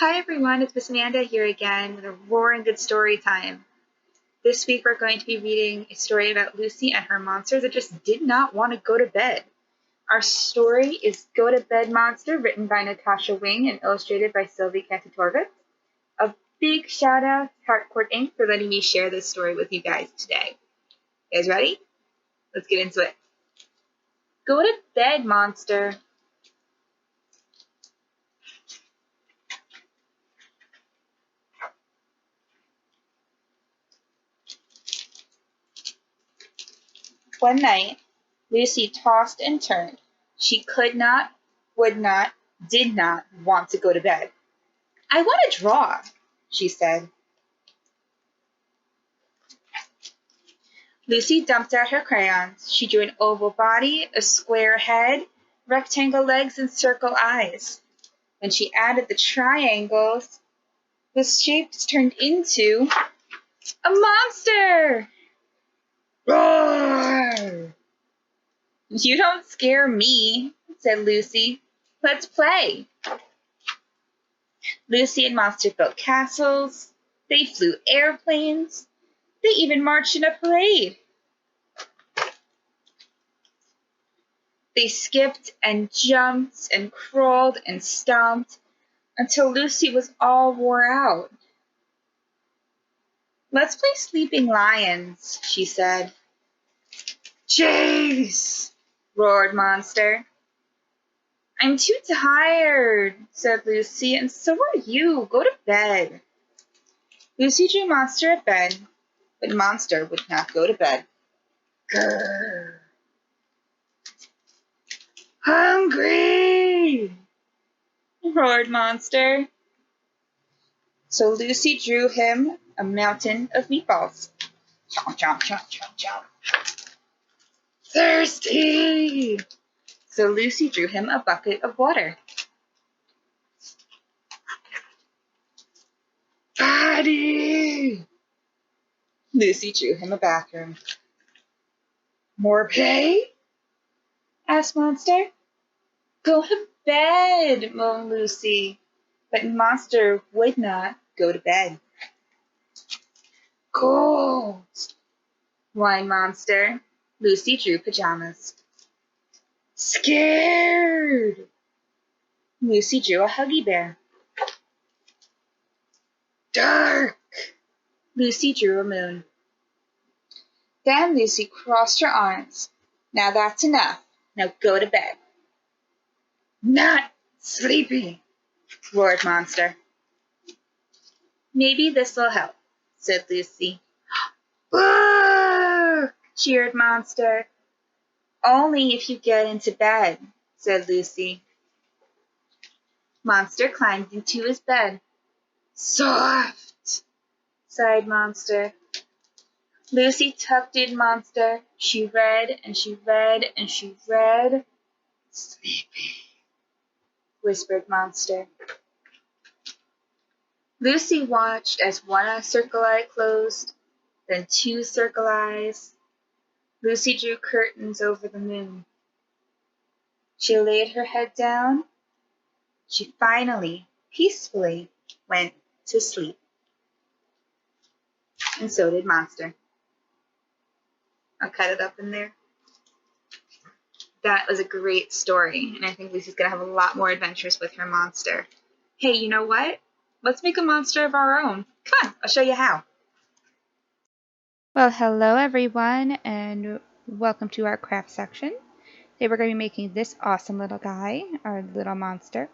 Hi everyone, it's Miss Amanda here again with a roaring good story time. This week we're going to be reading a story about Lucy and her monster that just did not want to go to bed. Our story is Go to Bed Monster, written by Natasha Wing and illustrated by Sylvie Kantatorvik. A big shout out to Hartcourt Inc. for letting me share this story with you guys today. You guys ready? Let's get into it. Go to bed, monster. One night, Lucy tossed and turned. She could not, would not, did not want to go to bed. I want to draw, she said. Lucy dumped out her crayons. She drew an oval body, a square head, rectangle legs, and circle eyes. When she added the triangles, the shapes turned into a monster! Roar! You don't scare me, said Lucy. Let's play. Lucy and Monster built castles. They flew airplanes. They even marched in a parade. They skipped and jumped and crawled and stomped until Lucy was all wore out. Let's play Sleeping Lions, she said. Chase! Roared Monster. I'm too tired, said Lucy, and so are you. Go to bed. Lucy drew Monster at bed, but Monster would not go to bed. Grrr. Hungry! Roared Monster. So Lucy drew him a mountain of meatballs. Chomp, chomp, chomp, chomp, chomp. Thirsty! So Lucy drew him a bucket of water. Potty! Lucy drew him a bathroom. More play? Asked Monster. Go to bed, moaned Lucy. But Monster would not go to bed. Cold, whined Monster. Lucy drew pajamas. Scared. Lucy drew a Huggy Bear. Dark. Lucy drew a moon. Then Lucy crossed her arms. Now that's enough. Now go to bed. Not sleepy, roared Monster. Maybe this'll help, said Lucy. Look! Cheered Monster. Only if you get into bed, said Lucy. Monster climbed into his bed. Soft, sighed Monster. Lucy tucked in Monster. She read and she read and she read. Sleepy, whispered Monster. Lucy watched as one circle eye closed, then two circle eyes. Lucy drew curtains over the moon. She laid her head down. She finally, peacefully, went to sleep. And so did Monster. I'll cut it up in there. That was a great story, and I think Lucy's going to have a lot more adventures with her monster. Hey, you know what? Let's make a monster of our own. Come on, I'll show you how. Well, hello everyone, and welcome to our craft section. Today we're going to be making this awesome little guy, our little monster.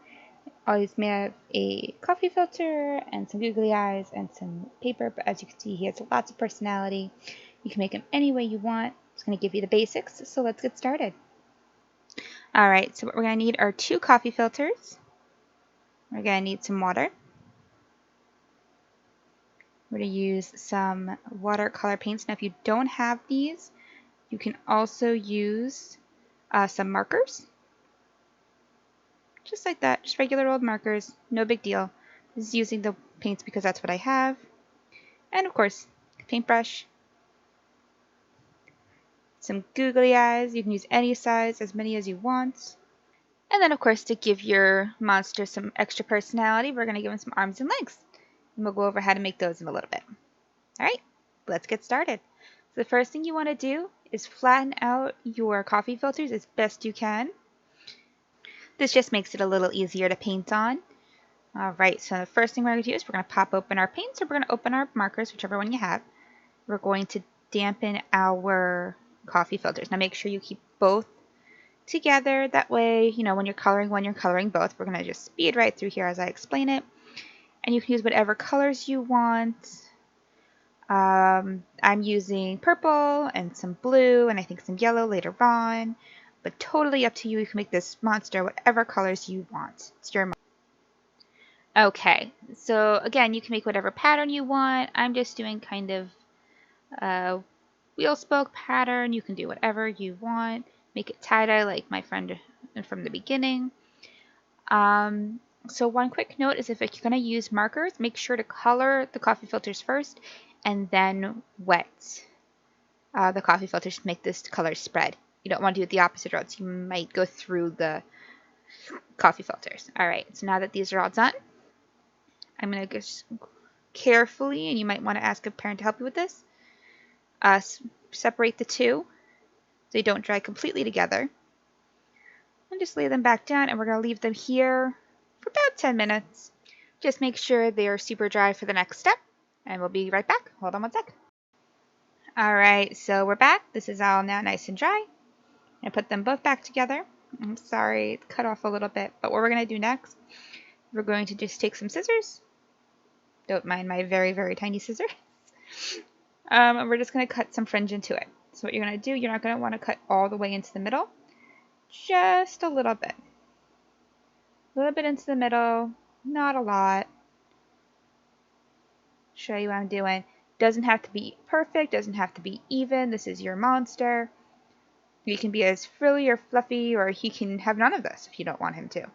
He's made out of a coffee filter and some googly eyes and some paper, but as you can see, he has lots of personality. You can make him any way you want. I'm just going to give you the basics, so let's get started. Alright, so what we're going to need are 2 coffee filters. We're going to need some water. We're going to use some watercolor paints. Now, if you don't have these, you can also use some markers. Just like that, just regular old markers, no big deal. This is using the paints because that's what I have. And of course, paintbrush. Some googly eyes, you can use any size, as many as you want. And then, of course, to give your monster some extra personality, we're going to give him some arms and legs. And we'll go over how to make those in a little bit. All right, let's get started. So the first thing you want to do is flatten out your coffee filters as best you can. This just makes it a little easier to paint on. All right, so the first thing we're going to do is we're going to pop open our paints, or we're going to open our markers, whichever one you have. We're going to dampen our coffee filters. Now make sure you keep both together. That way, you know, when you're coloring both. We're going to just speed right through here as I explain it. And you can use whatever colors you want. I'm using purple and some blue and I think some yellow later on. But totally up to you. You can make this monster whatever colors you want. It's your monster. Okay, so again, you can make whatever pattern you want. I'm just doing kind of a wheel spoke pattern. You can do whatever you want. Make it tie-dye like my friend from the beginning. So one quick note is if you're going to use markers, make sure to color the coffee filters first and then wet the coffee filters to make this color spread. You don't want to do it the opposite route, so you might go through the coffee filters. Alright, so now that these are all done, I'm going to just carefully, and you might want to ask a parent to help you with this, separate the two so they don't dry completely together. And just lay them back down, and we're going to leave them here for about 10 minutes. Just make sure they are super dry for the next step, and we'll be right back. Hold on one sec. Alright, so we're back. This is all now nice and dry. I put them both back together. I'm sorry, it cut off a little bit, but what we're going to do next, we're going to just take some scissors. Don't mind my very, very tiny scissors. And we're just going to cut some fringe into it. So what you're going to do, you're not going to want to cut all the way into the middle. Just a little bit. A little bit into the middle, not a lot. Show you what I'm doing. Doesn't have to be perfect, doesn't have to be even. This is your monster. He can be as frilly or fluffy, or he can have none of this if you don't want him to.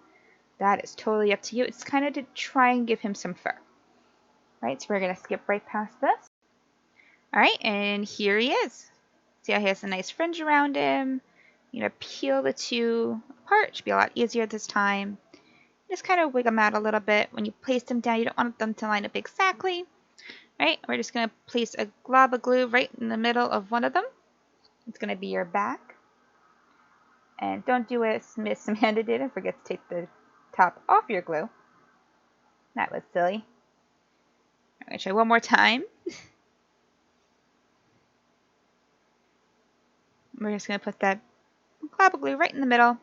That is totally up to you. It's kind of to try and give him some fur. Right, so we're going to skip right past this. Alright, and here he is. See how he has a nice fringe around him. You're going to peel the two apart. It should be a lot easier this time. Just kind of wig them out a little bit. When you place them down, you don't want them to line up exactly. Right, we're just going to place a glob of glue right in the middle of one of them. It's going to be your back. And don't do as Miss Amanda did and forget to take the top off your glue. That was silly. I'm going to try one more time. We're just going to put that glob of glue right in the middle.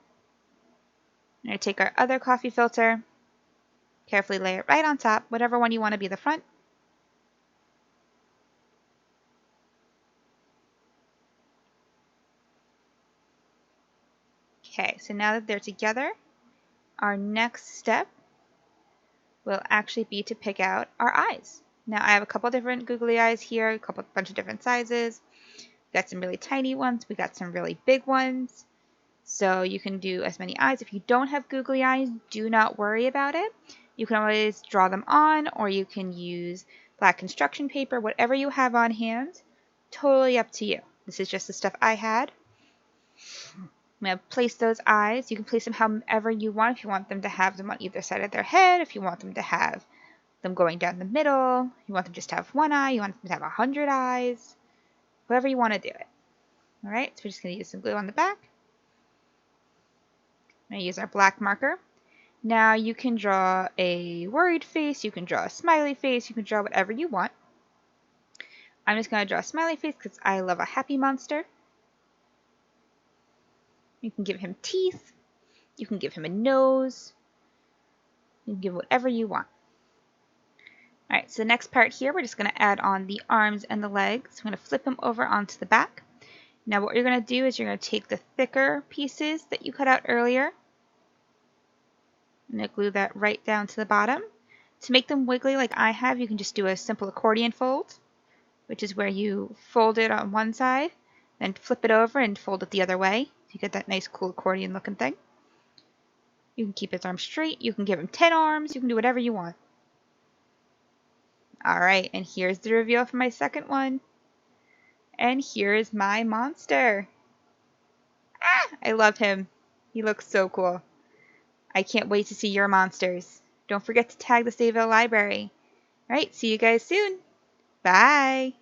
We're going to take our other coffee filter. Carefully lay it right on top, whatever one you want to be the front. Okay, so now that they're together, our next step will actually be to pick out our eyes. Now I have a couple different googly eyes here, a bunch of different sizes. We got some really tiny ones, we got some really big ones. So you can do as many eyes. If you don't have googly eyes, do not worry about it. You can always draw them on, or you can use black construction paper, whatever you have on hand. Totally up to you. This is just the stuff I had. I'm going to place those eyes. You can place them however you want. If you want them to have them on either side of their head, if you want them to have them going down the middle, you want them just to have one eye, you want them to have 100 eyes, however you want to do it. Alright, so we're just going to use some glue on the back. I'm going to use our black marker. Now you can draw a worried face, you can draw a smiley face, you can draw whatever you want. I'm just going to draw a smiley face because I love a happy monster. You can give him teeth. You can give him a nose. You can give whatever you want. Alright, so the next part here, we're just going to add on the arms and the legs. I'm going to flip them over onto the back. Now what you're going to do is you're going to take the thicker pieces that you cut out earlier. I'm going to glue that right down to the bottom. To make them wiggly like I have, you can just do a simple accordion fold, which is where you fold it on one side, then flip it over and fold it the other way. You get that nice cool accordion looking thing. You can keep his arms straight. You can give him 10 arms. You can do whatever you want. Alright, and here's the reveal for my second one. And here is my monster. Ah, I love him. He looks so cool. I can't wait to see your monsters. Don't forget to tag the Sayville Library. All right, see you guys soon. Bye.